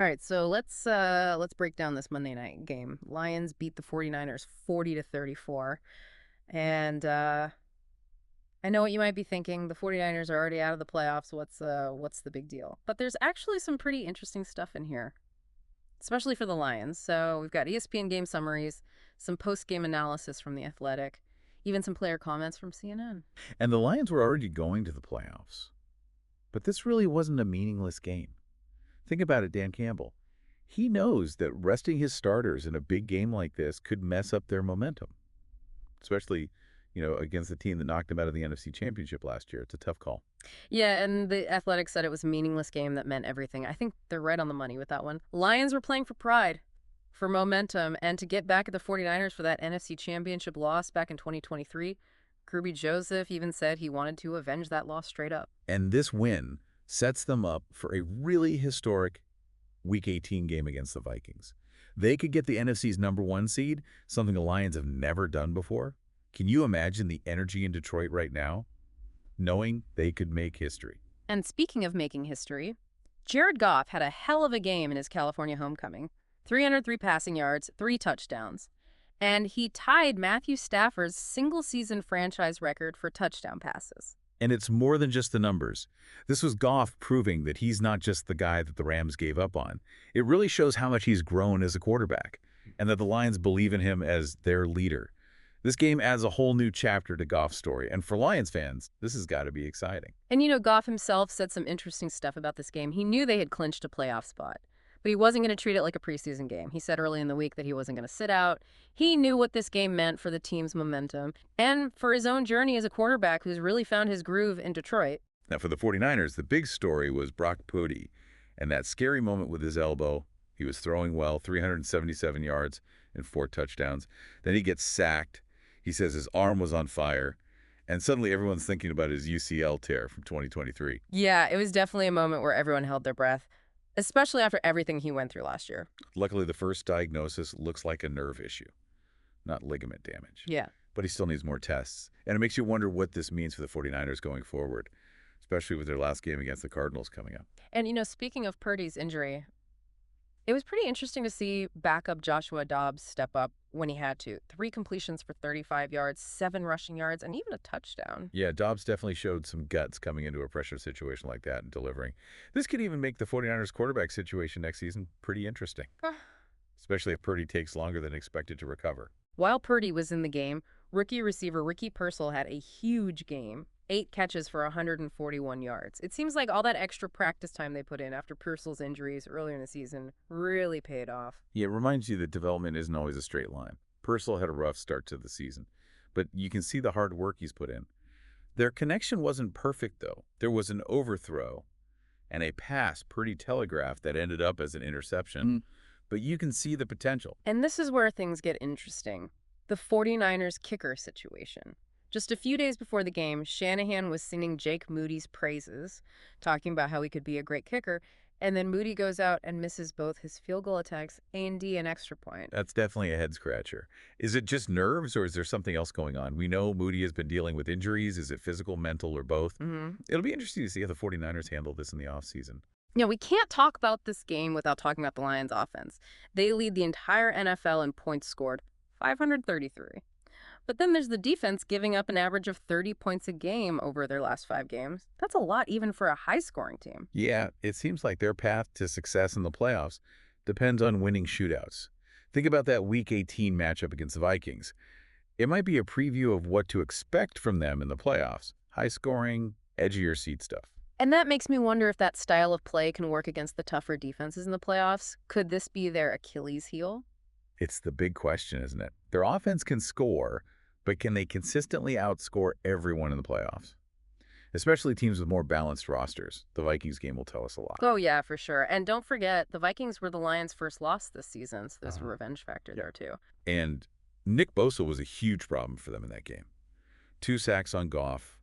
All right, so let's break down this Monday night game. Lions beat the 49ers 40-34. And I know what you might be thinking. The 49ers are already out of the playoffs. What's the big deal? But there's actually some pretty interesting stuff in here, especially for the Lions. So we've got ESPN game summaries, some post-game analysis from The Athletic, even some player comments from CNN. And the Lions were already going to the playoffs. But this really wasn't a meaningless game. Think about it, Dan Campbell. He knows that resting his starters in a big game like this could mess up their momentum, especially, against the team that knocked him out of the NFC Championship last year. It's a tough call. Yeah, and the Athletic said it was a meaningless game that meant everything. I think they're right on the money with that one. Lions were playing for pride, for momentum, and to get back at the 49ers for that NFC Championship loss back in 2023. Kirby Joseph even said he wanted to avenge that loss straight up. And this win sets them up for a really historic Week 18 game against the Vikings. They could get the NFC's #1 seed, something the Lions have never done before. Can you imagine the energy in Detroit right now, knowing they could make history? And speaking of making history, Jared Goff had a hell of a game in his California homecoming. 303 passing yards, 3 touchdowns. And he tied Matthew Stafford's single-season franchise record for touchdown passes. And it's more than just the numbers. This was Goff proving that he's not just the guy that the Rams gave up on. It really shows how much he's grown as a quarterback and that the Lions believe in him as their leader. This game adds a whole new chapter to Goff's story, and for Lions fans, this has got to be exciting. And Goff himself said some interesting stuff about this game. He knew they had clinched a playoff spot, but he wasn't going to treat it like a preseason game. He said early in the week that he wasn't going to sit out. He knew what this game meant for the team's momentum and for his own journey as a quarterback who's really found his groove in Detroit. Now, for the 49ers, the big story was Brock Purdy and that scary moment with his elbow. He was throwing well, 377 yards and 4 touchdowns. Then he gets sacked. He says his arm was on fire, and suddenly everyone's thinking about his UCL tear from 2023. Yeah, it was definitely a moment where everyone held their breath, especially after everything he went through last year. Luckily, the first diagnosis looks like a nerve issue, not ligament damage. Yeah. But he still needs more tests. And it makes you wonder what this means for the 49ers going forward, especially with their last game against the Cardinals coming up. And, speaking of Purdy's injury, it was pretty interesting to see backup Joshua Dobbs step up when he had to. 3 completions for 35 yards, 7 rushing yards, and even a touchdown. Yeah, Dobbs definitely showed some guts coming into a pressure situation like that and delivering. This could even make the 49ers quarterback situation next season pretty interesting, especially if Purdy takes longer than expected to recover. While Purdy was in the game, rookie receiver Ricky Pearsall had a huge game. 8 catches for 141 yards. It seems like all that extra practice time they put in after Pearsall's injuries earlier in the season really paid off. Yeah, it reminds you that development isn't always a straight line. Pearsall had a rough start to the season, but you can see the hard work he's put in. Their connection wasn't perfect, though. There was an overthrow and a pass Purdy telegraphed that ended up as an interception, but you can see the potential. And this is where things get interesting. The 49ers kicker situation. Just a few days before the game, Shanahan was singing Jake Moody's praises, talking about how he could be a great kicker, and then Moody goes out and misses both his field goal attempts and an extra point. That's definitely a head-scratcher. Is it just nerves, or is there something else going on? We know Moody has been dealing with injuries. Is it physical, mental, or both? It'll be interesting to see how the 49ers handle this in the offseason. We can't talk about this game without talking about the Lions' offense. They lead the entire NFL in points scored, 533. But then there's the defense giving up an average of 30 points a game over their last 5 games. That's a lot even for a high-scoring team. Yeah, it seems like their path to success in the playoffs depends on winning shootouts. Think about that Week 18 matchup against the Vikings. It might be a preview of what to expect from them in the playoffs. High-scoring, edge-of-your-seat stuff. And that makes me wonder if that style of play can work against the tougher defenses in the playoffs. Could this be their Achilles heel? It's the big question, isn't it? Their offense can score, but can they consistently outscore everyone in the playoffs? Especially teams with more balanced rosters. The Vikings game will tell us a lot. Oh, yeah, for sure. And don't forget, the Vikings were the Lions' first loss this season, so there's a revenge factor there, too. And Nick Bosa was a huge problem for them in that game. 2 sacks on Goff,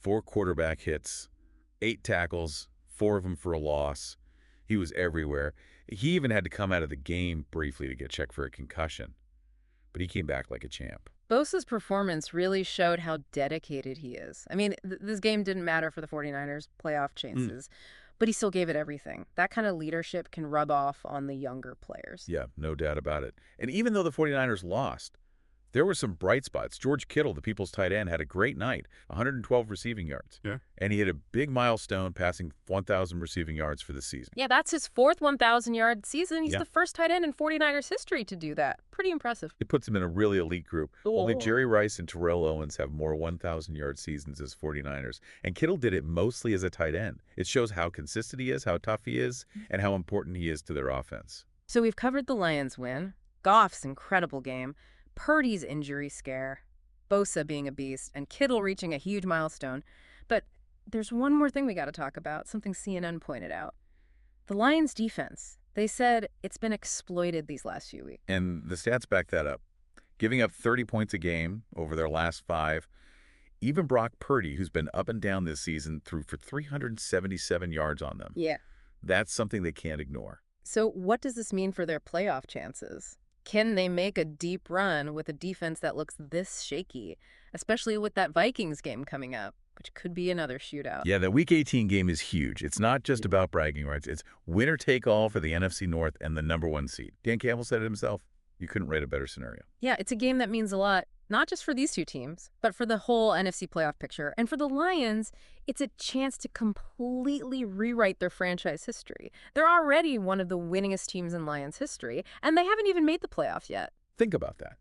4 quarterback hits, 8 tackles, 4 of them for a loss. He was everywhere. He even had to come out of the game briefly to get checked for a concussion. But he came back like a champ. Bosa's performance really showed how dedicated he is. I mean, this game didn't matter for the 49ers' playoff chances, but he still gave it everything. That kind of leadership can rub off on the younger players. Yeah, no doubt about it. And even though the 49ers lost, there were some bright spots. George Kittle, the People's tight end, had a great night, 112 receiving yards. Yeah. And he hit a big milestone, passing 1,000 receiving yards for the season. Yeah, that's his fourth 1,000-yard season. He's Yeah. the first tight end in 49ers history to do that. Pretty impressive. It puts him in a really elite group. Only Oh. Jerry Rice and Terrell Owens have more 1,000-yard seasons as 49ers. And Kittle did it mostly as a tight end. It shows how consistent he is, how tough he is, and how important he is to their offense. So we've covered the Lions' win, Goff's incredible game, Purdy's injury scare, Bosa being a beast, and Kittle reaching a huge milestone. But there's one more thing we got to talk about, something CNN pointed out. The Lions' defense. They said it's been exploited these last few weeks. And the stats back that up. Giving up 30 points a game over their last 5. Even Brock Purdy, who's been up and down this season, threw for 377 yards on them. Yeah. That's something they can't ignore. So what does this mean for their playoff chances? Can they make a deep run with a defense that looks this shaky, especially with that Vikings game coming up, which could be another shootout? Yeah, the Week 18 game is huge. It's not just about bragging rights. It's winner take all for the NFC North and the #1 seed. Dan Campbell said it himself. You couldn't write a better scenario. Yeah, it's a game that means a lot, not just for these two teams, but for the whole NFC playoff picture. And for the Lions, it's a chance to completely rewrite their franchise history. They're already one of the winningest teams in Lions history, and they haven't even made the playoffs yet. Think about that.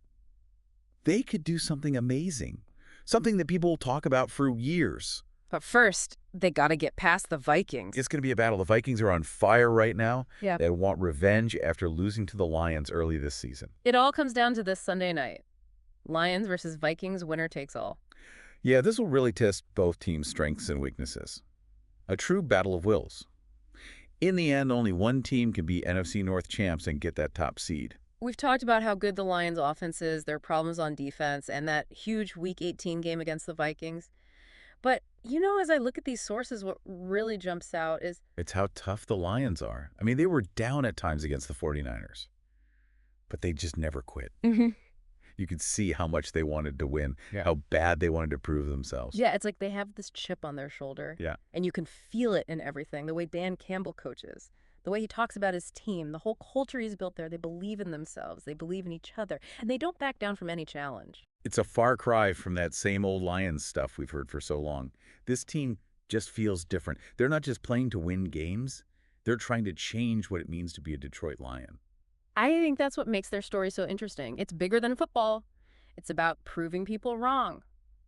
They could do something amazing, something that people will talk about for years. But first, they got to get past the Vikings. It's going to be a battle. The Vikings are on fire right now. Yeah. They want revenge after losing to the Lions early this season. It all comes down to this Sunday night. Lions versus Vikings, winner takes all. Yeah, this will really test both teams' strengths and weaknesses. A true battle of wills. In the end, only one team can be NFC North champs and get that top seed. We've talked about how good the Lions' offense is, their problems on defense, and that huge Week 18 game against the Vikings. But, as I look at these sources, what really jumps out is... It's how tough the Lions are. I mean, they were down at times against the 49ers, but they just never quit. You could see how much they wanted to win, how bad they wanted to prove themselves. Yeah, it's like they have this chip on their shoulder. Yeah. And you can feel it in everything, the way Dan Campbell coaches, the way he talks about his team, the whole culture he's built there. They believe in themselves. They believe in each other. And they don't back down from any challenge. It's a far cry from that same old Lions stuff we've heard for so long. This team just feels different. They're not just playing to win games. They're trying to change what it means to be a Detroit Lion. I think that's what makes their story so interesting. It's bigger than football. It's about proving people wrong,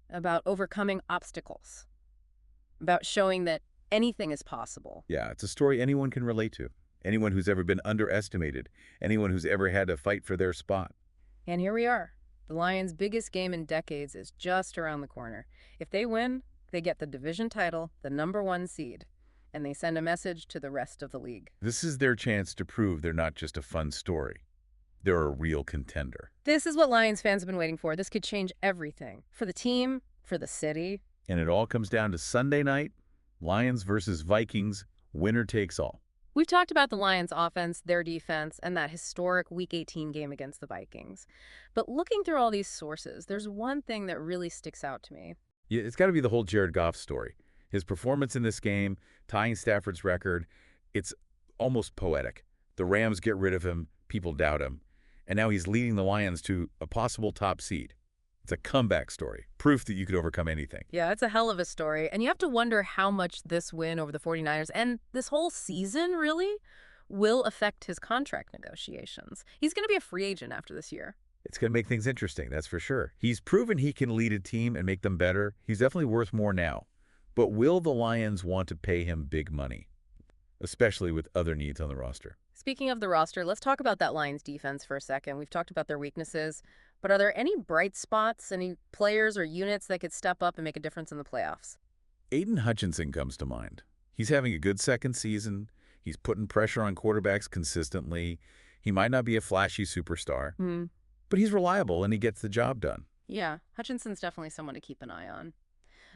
about overcoming obstacles, about showing that anything is possible. Yeah, it's a story anyone can relate to. Anyone who's ever been underestimated. Anyone who's ever had to fight for their spot. And here we are. The Lions' biggest game in decades is just around the corner. If they win, they get the division title, the #1 seed, and they send a message to the rest of the league. This is their chance to prove they're not just a fun story. They're a real contender. This is what Lions fans have been waiting for. This could change everything. For the team, for the city. And it all comes down to Sunday night, Lions versus Vikings, winner takes all. We've talked about the Lions' offense, their defense, and that historic Week 18 game against the Vikings. But looking through all these sources, there's one thing that really sticks out to me. Yeah, it's got to be the whole Jared Goff story. His performance in this game, tying Stafford's record, it's almost poetic. The Rams get rid of him, people doubt him, and now he's leading the Lions to a possible top seed. It's a comeback story, proof that you could overcome anything. Yeah, it's a hell of a story. And you have to wonder how much this win over the 49ers and this whole season, really, will affect his contract negotiations. He's going to be a free agent after this year. It's going to make things interesting, that's for sure. He's proven he can lead a team and make them better. He's definitely worth more now. But will the Lions want to pay him big money, especially with other needs on the roster? Speaking of the roster, let's talk about that Lions defense for a second. We've talked about their weaknesses, but are there any bright spots, any players or units that could step up and make a difference in the playoffs? Aiden Hutchinson comes to mind. He's having a good second season. He's putting pressure on quarterbacks consistently. He might not be a flashy superstar, but he's reliable and he gets the job done. Yeah, Hutchinson's definitely someone to keep an eye on,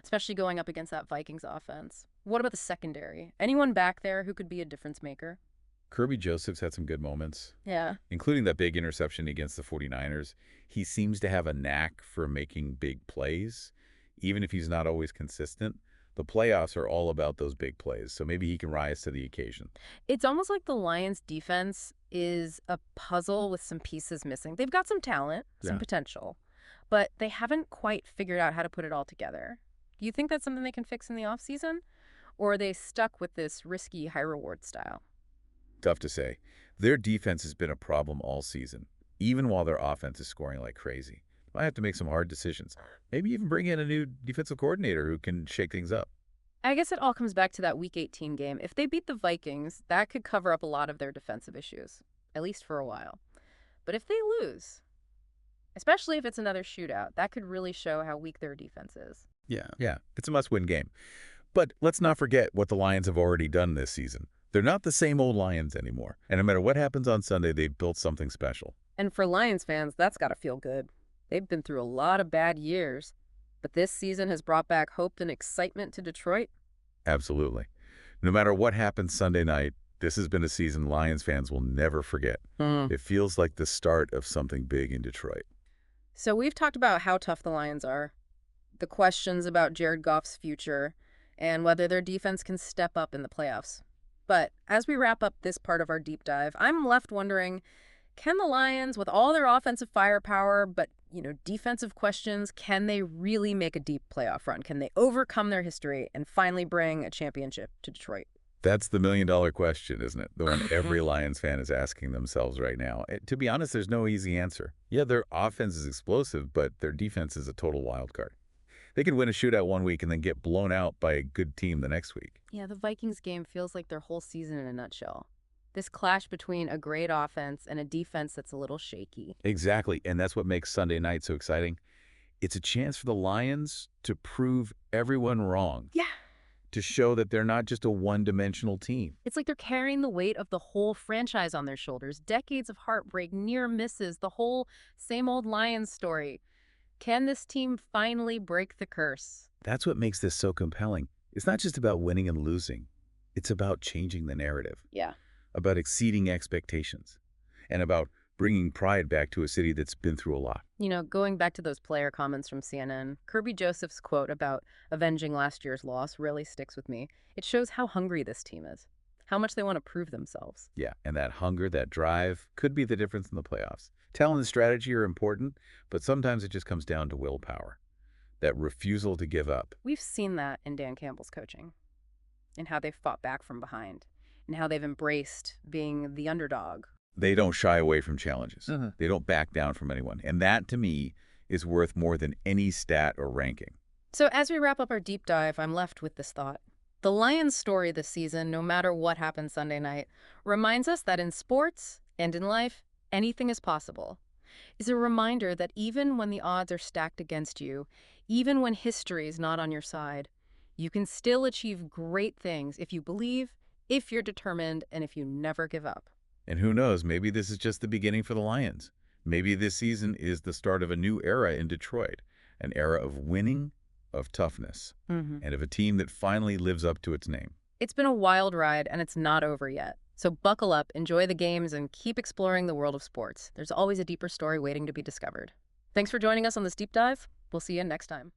especially going up against that Vikings offense. What about the secondary? Anyone back there who could be a difference maker? Kirby Joseph's had some good moments, Yeah. including that big interception against the 49ers. He seems to have a knack for making big plays, even if he's not always consistent. The playoffs are all about those big plays, so maybe he can rise to the occasion. It's almost like the Lions' defense is a puzzle with some pieces missing. They've got some talent, some Yeah. potential, but they haven't quite figured out how to put it all together. Do you think that's something they can fix in the offseason? Or are they stuck with this risky, high-reward style? Tough to say. Their defense has been a problem all season, even while their offense is scoring like crazy. Might have to make some hard decisions. Maybe even bring in a new defensive coordinator who can shake things up. I guess it all comes back to that Week 18 game. If they beat the Vikings, that could cover up a lot of their defensive issues, at least for a while. But if they lose, especially if it's another shootout, that could really show how weak their defense is. Yeah, it's a must-win game. But let's not forget what the Lions have already done this season. They're not the same old Lions anymore. And no matter what happens on Sunday, they've built something special. And for Lions fans, that's got to feel good. They've been through a lot of bad years, but this season has brought back hope and excitement to Detroit. Absolutely. No matter what happens Sunday night, this has been a season Lions fans will never forget. It feels like the start of something big in Detroit. So we've talked about how tough the Lions are, the questions about Jared Goff's future, and whether their defense can step up in the playoffs. But as we wrap up this part of our deep dive, I'm left wondering, can the Lions, with all their offensive firepower, but, defensive questions, can they really make a deep playoff run? Can they overcome their history and finally bring a championship to Detroit? That's the million-dollar question, isn't it? The one every Lions fan is asking themselves right now. To be honest, there's no easy answer. Yeah, their offense is explosive, but their defense is a total wild card. They could win a shootout one week and then get blown out by a good team the next week. Yeah, the Vikings game feels like their whole season in a nutshell. This clash between a great offense and a defense that's a little shaky. Exactly, and that's what makes Sunday night so exciting. It's a chance for the Lions to prove everyone wrong. Yeah. To show that they're not just a one-dimensional team. It's like they're carrying the weight of the whole franchise on their shoulders. Decades of heartbreak, near misses, the whole same old Lions story. Can this team finally break the curse? That's what makes this so compelling. It's not just about winning and losing. It's about changing the narrative. Yeah. About exceeding expectations. And about bringing pride back to a city that's been through a lot. Going back to those player comments from CNN, Kirby Joseph's quote about avenging last year's loss really sticks with me. It shows how hungry this team is, how much they want to prove themselves. Yeah, and that hunger, that drive, could be the difference in the playoffs. Talent and strategy are important, but sometimes it just comes down to willpower, that refusal to give up. We've seen that in Dan Campbell's coaching, in how they've fought back from behind, and how they've embraced being the underdog. They don't shy away from challenges. They don't back down from anyone. And that, to me, is worth more than any stat or ranking. So as we wrap up our deep dive, I'm left with this thought. The Lions' story this season, no matter what happens Sunday night, reminds us that in sports and in life, anything is possible. It's a reminder that even when the odds are stacked against you, even when history is not on your side, you can still achieve great things if you believe, if you're determined, and if you never give up. And who knows, maybe this is just the beginning for the Lions. Maybe this season is the start of a new era in Detroit, an era of winning, of toughness, and of a team that finally lives up to its name. It's been a wild ride, and it's not over yet. So buckle up, enjoy the games, and keep exploring the world of sports. There's always a deeper story waiting to be discovered. Thanks for joining us on this deep dive. We'll see you next time.